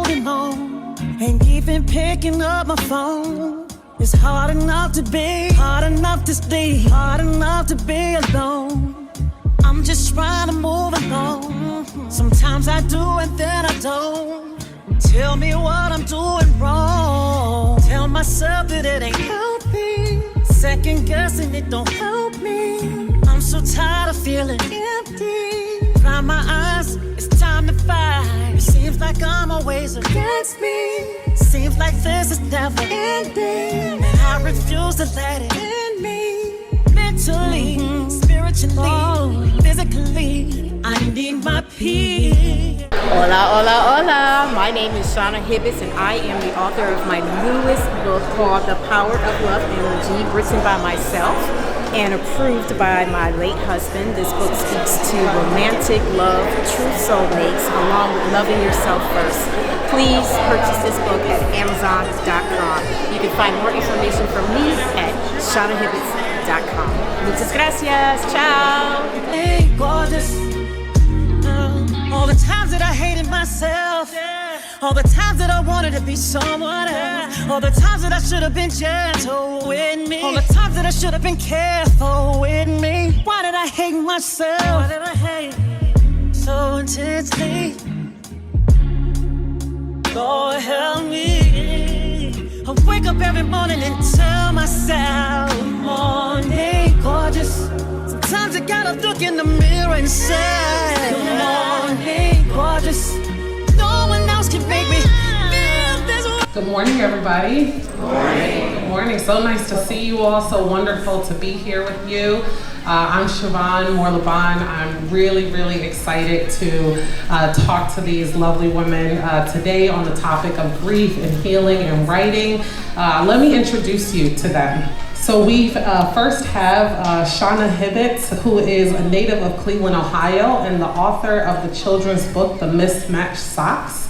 moving on. Ain't even picking up my phone. It's hard enough to be, hard enough to stay, hard enough to be alone. I'm just trying to move along. Sometimes I do and then I don't. Tell me what I'm doing wrong. Tell myself that it ain't healthy. Second guessing it don't help me. I'm so tired of feeling empty. Dry my eyes, it's time to fight. It seems like I'm always against me. Seems like this is never ending, and I refuse to let it end me. Mentally, spiritually, physically, I need my peace. Hola, hola, hola. My name is Shauna Hibbitts, and I am the author of my newest book called The Power of Love Energy, written by myself and approved by my late husband. This book speaks to romantic love, true soulmates, along with loving yourself first. Please purchase this book at Amazon.com. You can find more information from me at ShaunaHibbitts.com. Muchas gracias. Ciao. Hey, gorgeous. All the times that I hated myself, all the times that I wanted to be someone else, all the times that I should have been gentle with me, all the times that I should have been careful with me. Why did I hate myself? Why did I hate so intensely? Lord help me. I wake up every morning and tell myself, good morning, gorgeous. Sometimes I gotta look in the mirror and say, good morning, gorgeous. No one else can make me feel this way. Good morning, everybody. Good morning. Good morning. So nice to see you all. So wonderful to be here with you. I'm Siobhan Moore-Laban. I'm really excited to talk to these lovely women today on the topic of grief and healing and writing. Let me introduce you to them. So we first have Shauna Hibbitts, who is a native of Cleveland, Ohio, and the author of the children's book, The Mismatched Socks,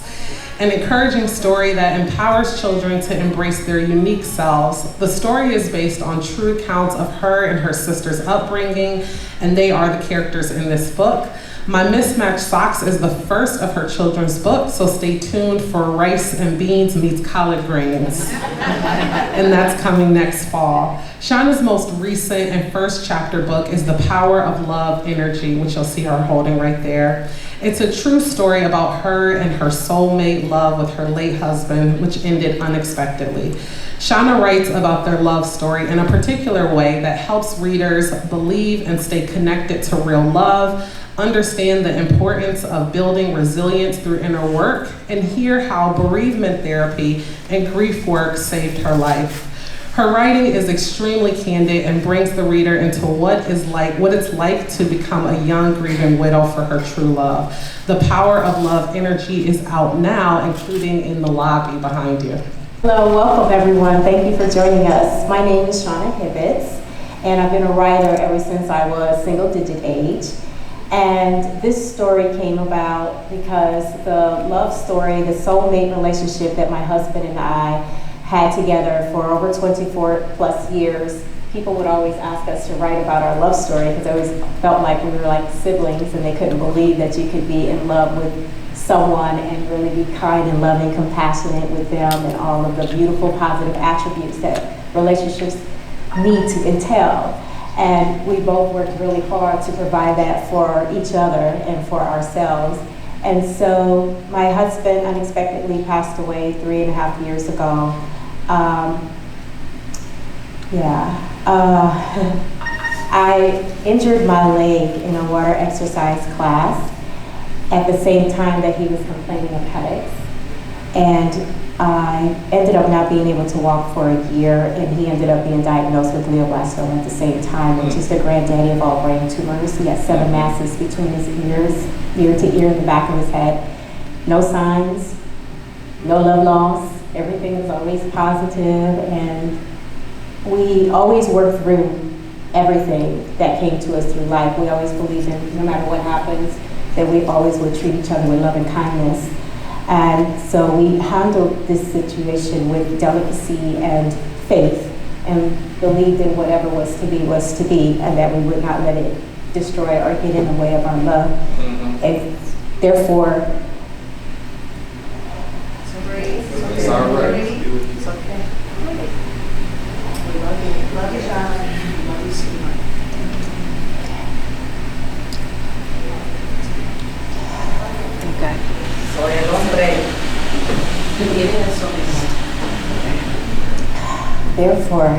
an encouraging story that empowers children to embrace their unique selves. The story is based on true accounts of her and her sister's upbringing, and they are the characters in this book. My Mismatched Socks is the first of her children's book, so stay tuned for Rice and Beans meets Collard Greens. And that's coming next fall. Shauna's most recent and first chapter book is The Power of Love Energy, which you'll see her holding right there. It's a true story about her and her soulmate love with her late husband, which ended unexpectedly. Shauna writes about their love story in a particular way that helps readers believe and stay connected to real love, understand the importance of building resilience through inner work, and hear how bereavement therapy and grief work saved her life. Her writing is extremely candid and brings the reader into what it's like to become a young grieving widow for her true love. The Power of Love Energy is out now, including in the lobby behind you. Hello, welcome everyone. Thank you for joining us. My name is Shauna Hibbitts, and I've been a writer ever since I was single-digit age. And this story came about because the love story, the soulmate relationship that my husband and I had together for over 24 plus years, people would always ask us to write about our love story because they always felt like we were like siblings, and they couldn't believe that you could be in love with someone and really be kind and loving, compassionate with them, and all of the beautiful positive attributes that relationships need to entail. And we both worked really hard to provide that for each other and for ourselves. And so my husband unexpectedly passed away 3.5 years ago. I injured my leg in a water exercise class at the same time that he was complaining of headaches. And I ended up not being able to walk for a year, and he ended up being diagnosed with glioblastoma at the same time, which is the granddaddy of all brain tumors. He had 7 masses between his ears, ear to ear in the back of his head. No signs, no love lost. Everything was always positive, and we always worked through everything that came to us through life. We always believed in, no matter what happens, that we always would treat each other with love and kindness. And so we handled this situation with delicacy and faith, and believed in whatever was to be, and that we would not let it destroy or get in the way of our love. And therefore, It's all right. It's okay. We love you. Love you, Shauna. Love you so much. Okay. Soy el hombre. Tú tienes eso mismo. Therefore,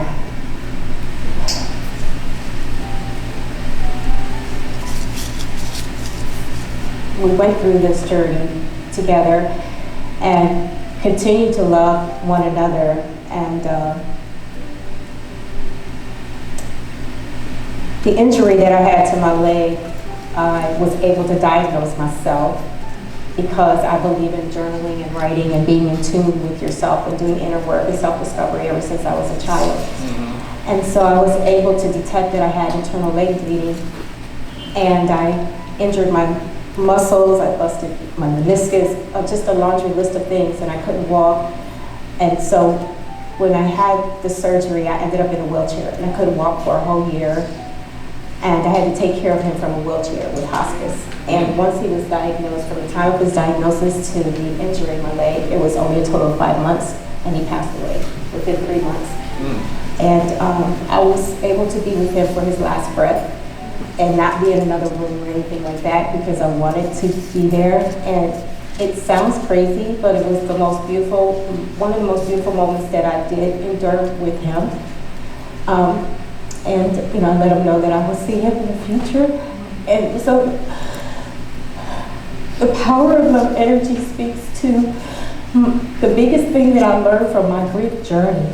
we went through this journey together and continue to love one another. And the injury that I had to my leg, I was able to diagnose myself because I believe in journaling and writing and being in tune with yourself and doing inner work and self-discovery ever since I was a child. And so I was able to detect that I had internal leg bleeding, and I injured my muscles, I busted my meniscus, just a laundry list of things, and I couldn't walk. And so when I had the surgery, I ended up in a wheelchair, and I couldn't walk for a whole year. And I had to take care of him from a wheelchair with hospice. And once he was diagnosed, from the time of his diagnosis to the injury in my leg, it was only a total of 5 months, and he passed away within 3 months. And I was able to be with him for his last breath and not be in another room or anything like that because I wanted to be there. And it sounds crazy, but it was the most beautiful, one of the most beautiful moments that I did endure with him. And I let him know that I will see him in the future. And so the power of love energy speaks to the biggest thing that I learned from my grief journey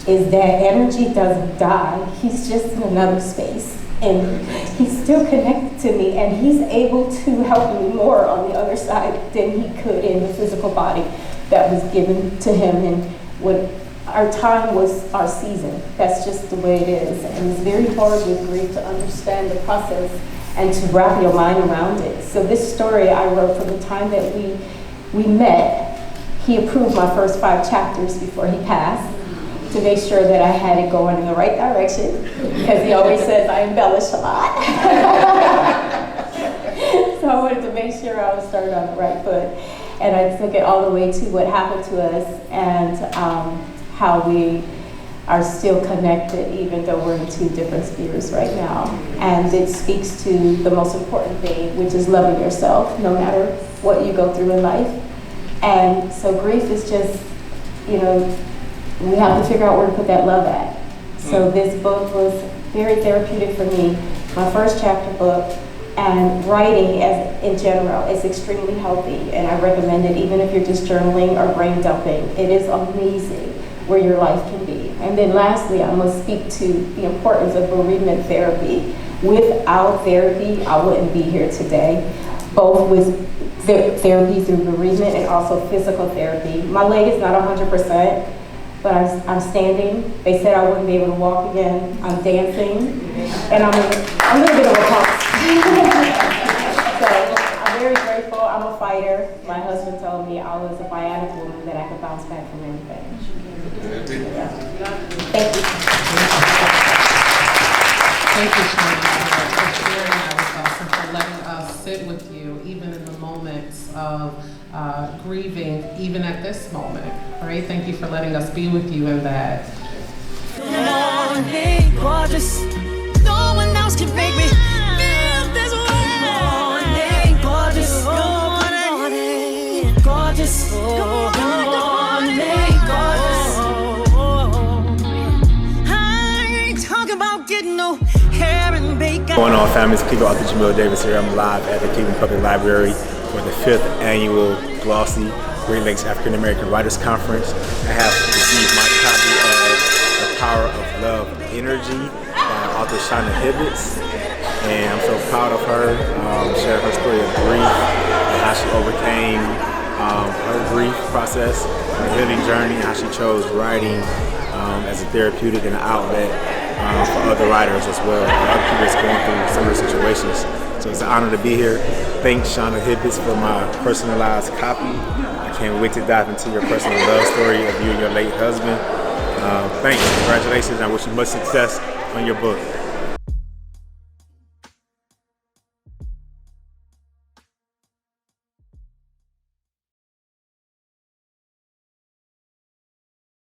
is that energy doesn't die. He's just in another space. And he's still connected to me, and he's able to help me more on the other side than he could in the physical body that was given to him. And what our time was our season. That's just the way it is. And it's very hard with grief to understand the process and to wrap your mind around it. So this story I wrote from the time that we met. He approved my first 5 chapters before he passed to make sure that I had it going in the right direction, because he always says I embellish a lot. So I wanted to make sure I was started on the right foot. And I took it all the way to what happened to us and how we are still connected even though we're in 2 different spheres right now. And it speaks to the most important thing, which is loving yourself no matter what you go through in life. And so grief is just, we have to figure out where to put that love at. So this book was very therapeutic for me. My first chapter book, and writing in general is extremely healthy, and I recommend it even if you're just journaling or brain dumping. It is amazing where your life can be. And then lastly, I must speak to the importance of bereavement therapy. Without therapy, I wouldn't be here today, both with therapy through bereavement and also physical therapy. My leg is not 100%, but I'm standing. They said I wouldn't be able to walk again. I'm dancing, and I'm a little bit of a punk. So I'm very grateful. I'm a fighter. My husband told me I was a bionic woman, that I could bounce back from anything. Yeah. Thank you. Thank you, Shauna, for sharing that with us and for letting us sit with you, even in the moments of grieving, even at this moment, right? Thank you for letting us be with you in that. Good morning, gorgeous. No one else can make me feel this way. Good morning, gorgeous. Good morning, gorgeous. Good morning, gorgeous. I ain't talking about getting no hair and bacon. Going on, family? It's Cleveland author Jamil Davis here. I'm live at the Cleveland Public Library for the 5th annual Glaawc Great Lakes African American Writers Conference. I have received my copy of The Power of Love Energy by author Shauna Hibbitts, and I'm so proud of her. Sharing her story of grief and how she overcame her grief process, her healing journey, and how she chose writing as a therapeutic and an outlet for other writers as well, and other people that's going through similar situations. So it's an honor to be here. Thanks, Shauna Hibbitts, for my personalized copy. I can't wait to dive into your personal love story of you and your late husband. Thanks, congratulations, and I wish you much success on your book.